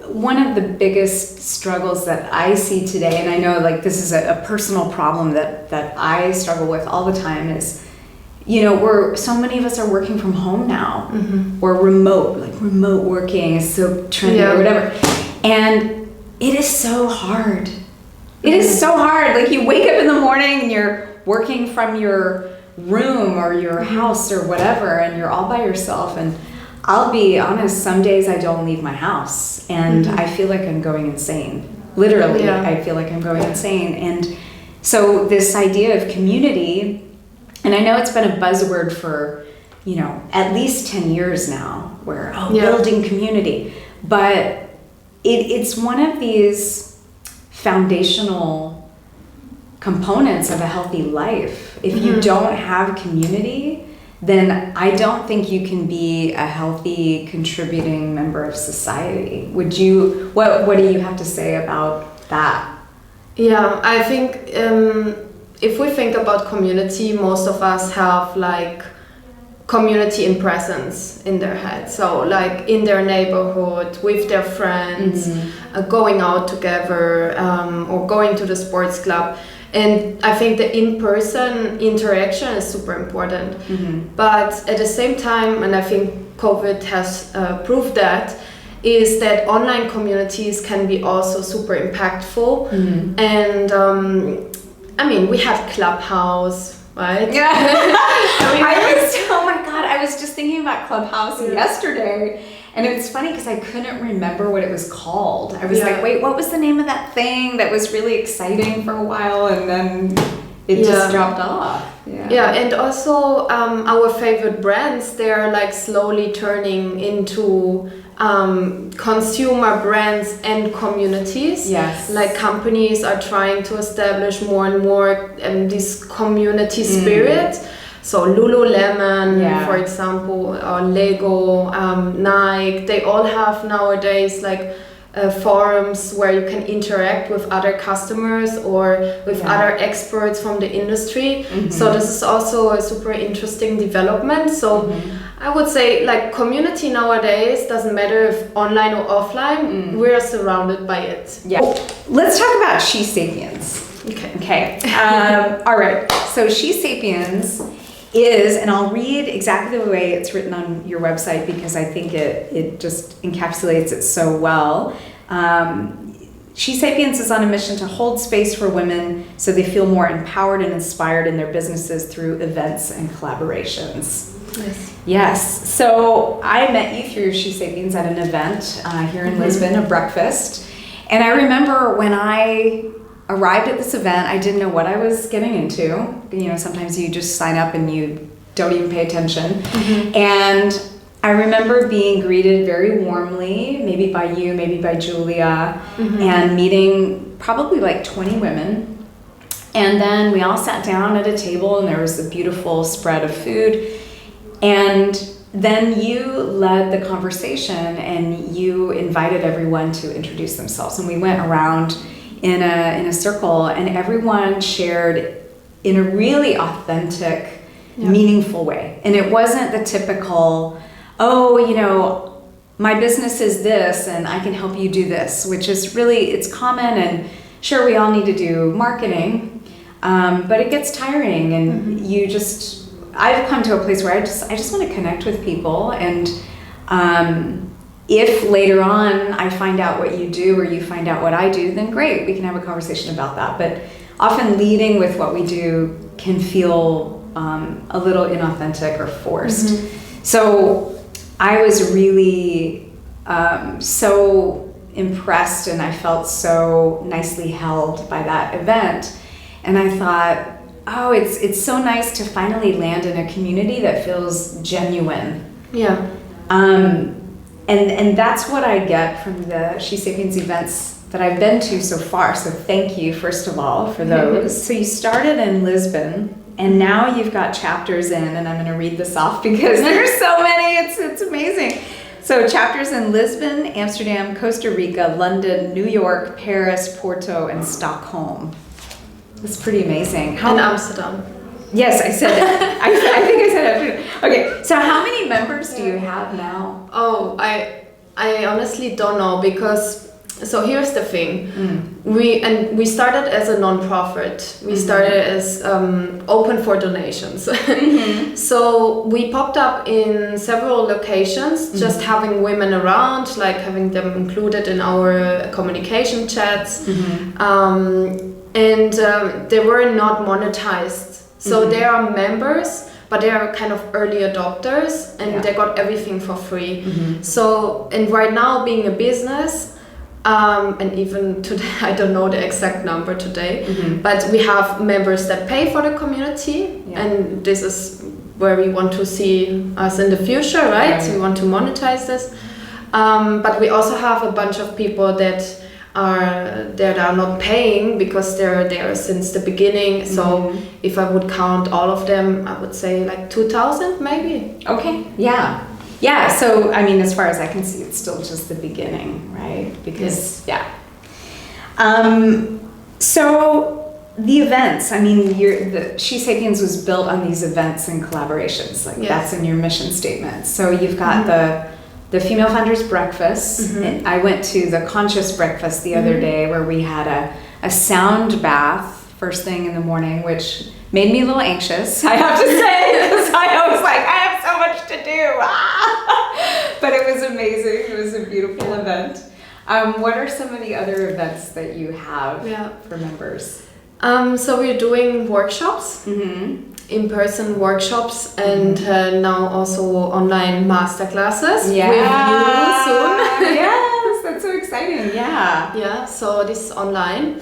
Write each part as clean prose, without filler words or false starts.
one of the biggest struggles that I see today, and I know like this is a personal problem that I struggle with all the time, is, you know, so many of us are working from home now, or remote working is so trendy or whatever. And it is so hard. It is so hard. Like you wake up in the morning and you're working from your room or your house or whatever, and you're all by yourself. And I'll be honest, some days I don't leave my house and I feel like I'm going insane. Literally, I feel like I'm going insane. And so this idea of community, and I know it's been a buzzword for, you know, at least 10 years now, where, building community. But it's one of these foundational components of a healthy life. If you don't have community, then I don't think you can be a healthy, contributing member of society. What do you have to say about that? Yeah, I think if we think about community, most of us have like community in presence in their head. So like in their neighborhood, with their friends, going out together, or going to the sports club. And I think the in-person interaction is super important. But at the same time, and I think COVID has proved that, is that online communities can be also super impactful. And I mean, we have Clubhouse, right? Yeah. Oh my God, I was just thinking about Clubhouse yesterday. And it's funny because I couldn't remember what it was called. I was like, wait, what was the name of that thing that was really exciting for a while, and then it just dropped off. Yeah, and also our favorite brands, they're like slowly turning into consumer brands and communities. Yes. Like companies are trying to establish more and more this community spirit. So Lululemon, for example, or Lego, Nike, they all have nowadays like forums where you can interact with other customers or with other experts from the industry. So this is also a super interesting development. So I would say like community nowadays, doesn't matter if online or offline, we're surrounded by it. Yeah. Let's talk about Shesapiens. Okay. All right. So Shesapiens is, and I'll read exactly the way it's written on your website because I think it just encapsulates it so well. Shesapiens is on a mission to hold space for women so they feel more empowered and inspired in their businesses through events and collaborations. Yes. So I met you through Shesapiens at an event here in Lisbon, a breakfast. And I remember when I arrived at this event, I didn't know what I was getting into. You know, sometimes you just sign up and you don't even pay attention. And I remember being greeted very warmly, maybe by you, maybe by Julia, and meeting probably like 20 women. And then we all sat down at a table and there was a beautiful spread of food. And then you led the conversation and you invited everyone to introduce themselves. And we went around in a circle, and everyone shared in a really authentic, meaningful way. And it wasn't the typical, oh, you know, my business is this and I can help you do this, which is really, it's common, and sure, we all need to do marketing, but it gets tiring, and I've come to a place where I just want to connect with people, and if later on I find out what you do or you find out what I do, then great, we can have a conversation about that. But often leading with what we do can feel a little inauthentic or forced. So I was really so impressed, and I felt so nicely held by that event. And I thought, oh, it's so nice to finally land in a community that feels genuine. And that's what I get from the Shesapiens events that I've been to so far. So thank you, first of all, for those. So you started in Lisbon, and now you've got chapters in, and I'm going to read this off because there's so many. It's amazing. So chapters in Lisbon, Amsterdam, Costa Rica, London, New York, Paris, Porto, and Stockholm. That's pretty amazing. And Amsterdam. Yes, I said it. I think I said it. Okay, so how many members do you have now? Oh, I I honestly don't know, because so here's the thing. We started as a non-profit. We started as open for donations. So we popped up in several locations, just having women around, like having them included in our communication chats. And they were not monetized. So they are members, but they are kind of early adopters, and they got everything for free. So, and right now being a business, and even today, I don't know the exact number today, but we have members that pay for the community, and this is where we want to see us in the future, right? We want to monetize this. But we also have a bunch of people that are not paying because they're there since the beginning. So if I would count all of them, I would say like 2,000 maybe. Okay, yeah, so I mean, as far as I can see, it's still just the beginning, right? Because so the events, I mean, the Shesapiens was built on these events and collaborations, like that's in your mission statement. So you've got the Female Founders Breakfast. And I went to the Conscious Breakfast the other day, where we had a sound bath first thing in the morning, which made me a little anxious, I have to say, because I was like, I have so much to do. But it was amazing. It was a beautiful event. What are some of the other events that you have for members? So we're doing workshops, in-person workshops, and now also online masterclasses with you soon. Yes, that's so exciting. Yeah, so this is online.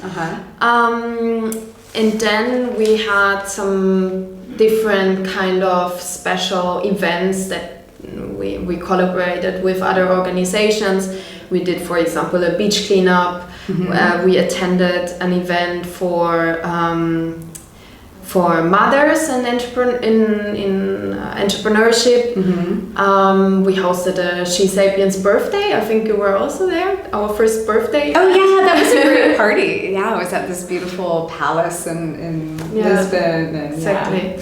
And then we had some different kind of special events that we collaborated with other organizations. We did, for example, a beach cleanup. We attended an event for mothers and entrepreneurship. We hosted a Shesapiens birthday. I think you were also there. Our first birthday. Oh yeah, that was a great party. Yeah, I was at this beautiful palace in Lisbon. And, exactly.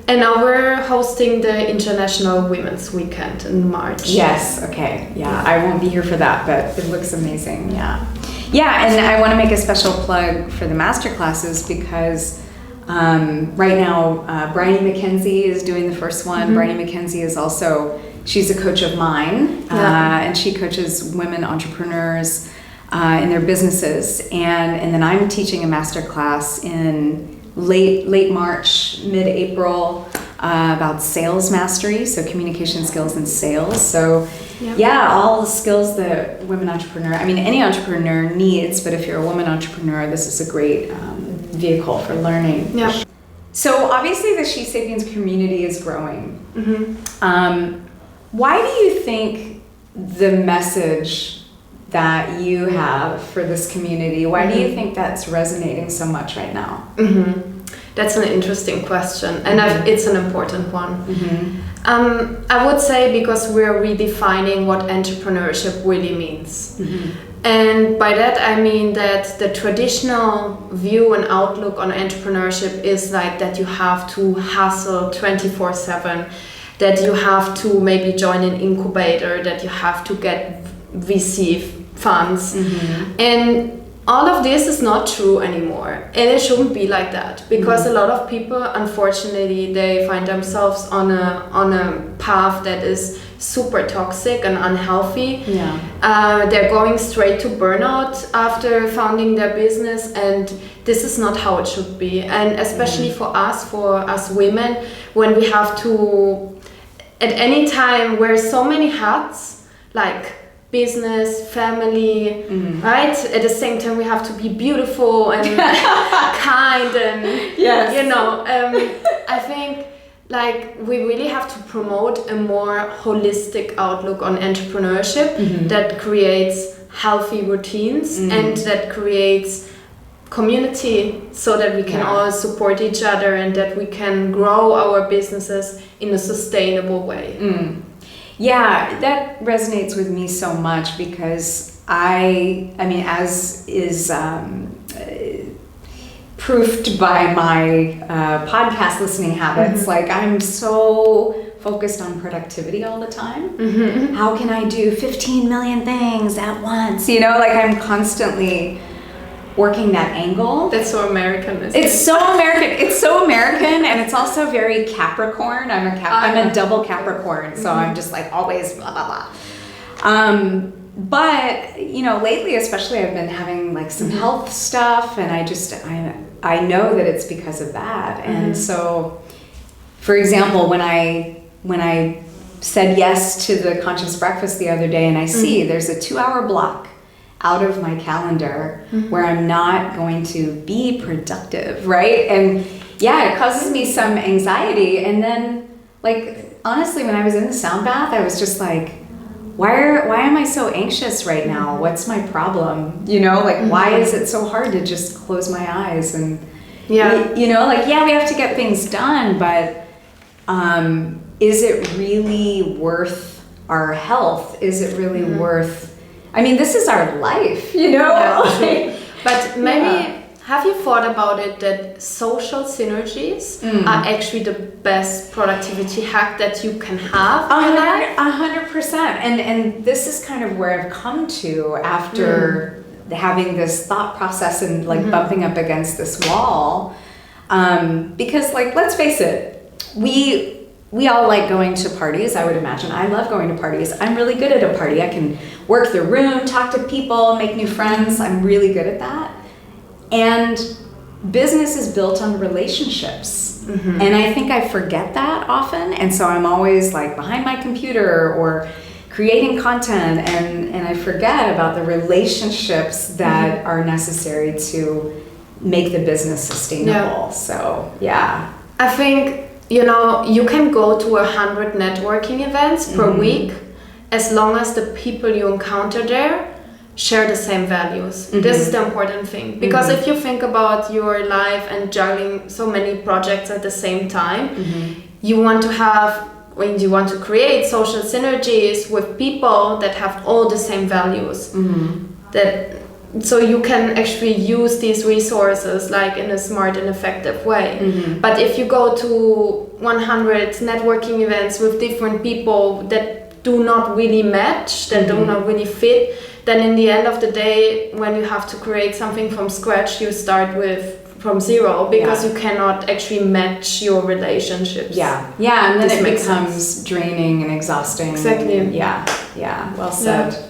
And now we're hosting the International Women's Weekend in March. Yes, okay. Yeah, I won't be here for that, but it looks amazing. Yeah, and I want to make a special plug for the masterclasses because right now, Bryony McKenzie is doing the first one. Bryony McKenzie is also, she's a coach of mine, and she coaches women entrepreneurs in their businesses. And then I'm teaching a masterclass in late March, mid-April, about sales mastery, so communication skills and sales. So all the skills that women entrepreneur, I mean, any entrepreneur needs, but if you're a woman entrepreneur, this is a great vehicle for learning. So obviously the Shesapiens community is growing. Why do you think the message that you have for this community, why do you think that's resonating so much right now? That's an interesting question, and it's an important one. I would say because we're redefining what entrepreneurship really means. And by that I mean that the traditional view and outlook on entrepreneurship is like that you have to hustle 24/7, that you have to maybe join an incubator, that you have to get VC funds. And all of this is not true anymore, and it shouldn't be like that, because a lot of people, unfortunately, they find themselves on a path that is super toxic and unhealthy. They're going straight to burnout after founding their business, and this is not how it should be. And especially for us women, when we have to at any time wear so many hats, like business, family, right? At the same time, we have to be beautiful and kind, and I think like we really have to promote a more holistic outlook on entrepreneurship that creates healthy routines and that creates community, so that we can all support each other and that we can grow our businesses in a sustainable way. Yeah, that resonates with me so much, because I mean, as is proofed by my podcast listening habits, like I'm so focused on productivity all the time. How can I do 15 million things at once? You know, like I'm constantly working that angle. That's so American, isn't it? It's so American. It's so American, and it's also very Capricorn. I'm a double Capricorn, so I'm just like always blah blah blah. But you know, lately especially, I've been having like some health stuff, and I know that it's because of that. And so, for example, when I said yes to the conscious breakfast the other day, and I see there's a 2-hour block out of my calendar where I'm not going to be productive, right? And yeah, it causes me some anxiety. And then, like, honestly, when I was in the sound bath, I was just like, why am I so anxious right now? What's my problem? You know, like, why is it so hard to just close my eyes? And, you know, like, yeah, we have to get things done, but is it really worth our health? Is it really worth... I mean, this is our life, you know? Yeah, but maybe, have you thought about it that social synergies are actually the best productivity hack that you can have? 100%. And this is kind of where I've come to after having this thought process and like bumping up against this wall. Because like, let's face it, we all like going to parties, I would imagine. I love going to parties. I'm really good at a party. I can work the room, talk to people, make new friends. I'm really good at that. And business is built on relationships. And I think I forget that often. And so I'm always like behind my computer or creating content, and I forget about the relationships that are necessary to make the business sustainable. So, yeah. I think, you know, you can go to 100 networking events per week as long as the people you encounter there share the same values. This is the important thing. Because if you think about your life and juggling so many projects at the same time, you want to create social synergies with people that have all the same values. So you can actually use these resources like in a smart and effective way. But if you go to 100 networking events with different people that do not really match, that do not really fit, then in the end of the day, when you have to create something from scratch, you start from zero, because you cannot actually match your relationships. And then it becomes draining and exhausting. Exactly. Well said.